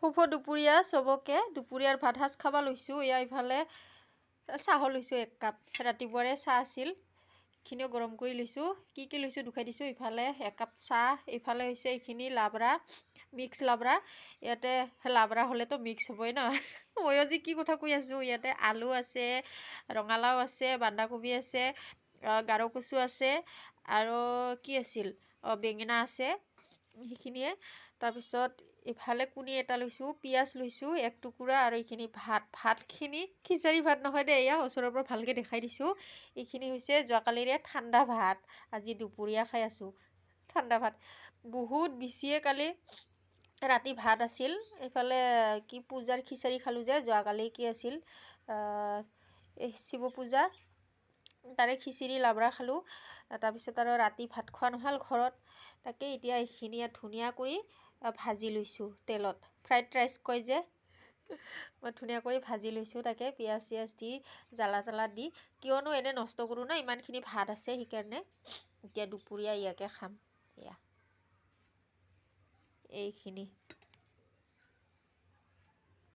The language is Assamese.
শুভ দুপৰীয়া চবকে দুপৰীয়াৰ ভাত সাজ খাব লৈছোঁ। ইফালে চাহ লৈছোঁ 1 কাপ। ৰাতিপুৱাৰে চাহ আছিল, এইখিনিও গৰম কৰি লৈছোঁ। কি লৈছোঁ দুখাই দিছোঁ। ইফালে 1 কাপ চাহ, ইফালে হৈছে এইখিনি লাবৰা, মিক্স লাবৰা। ইয়াতে লাবৰা হ'লেতো মিক্স হ'বই ন। মই আজি কি কথা কৈ আছোঁ। ইয়াতে আলু আছে, ৰঙালাও আছে, বন্ধাকবি আছে, গাৰো কচু আছে আৰু কি আছিল, বেঙেনা আছে, সেইখিনিয়ে। তাৰপিছত ইফালে কুনি এটা লৈছোঁ, পিঁয়াজ লৈছোঁ 1 টুকুৰা, আৰু এইখিনি ভাতখিনি খিচাৰি ভাত নহয় দেই, এয়া ওচৰৰ পৰা ভালকৈ দেখাই দিছোঁ। এইখিনি হৈছে যোৱাকালিৰে ঠাণ্ডা ভাত, আজি দুপৰীয়া খাই আছোঁ ঠাণ্ডা ভাত। বহুত বেছিয়ে কালি ৰাতি ভাত আছিল। এইফালে কি পূজাৰ খিচাৰি খালোঁ যে, যোৱাকালি কি আছিল, শিৱ পূজা, তাৰে খিচিৰি লাবৰা খালোঁ। তাৰপিছত আৰু ৰাতি ভাত খোৱা নহ'ল ঘৰত, তাকে এতিয়া এইখিনি ধুনীয়া কৰি ভাজি লৈছোঁ তেলত। ফ্ৰাইড ৰাইচ কয় যে, মই ধুনীয়া কৰি ভাজি লৈছোঁ তাকে, পিঁয়াজ চিয়াজ দি জ্বালা তালা দি। কিয়নো এনে নষ্ট কৰোঁ না, ইমানখিনি ভাত আছে, সেইকাৰণে এতিয়া দুপৰীয়া ইয়াকে খাম। এয়া এইখিনি।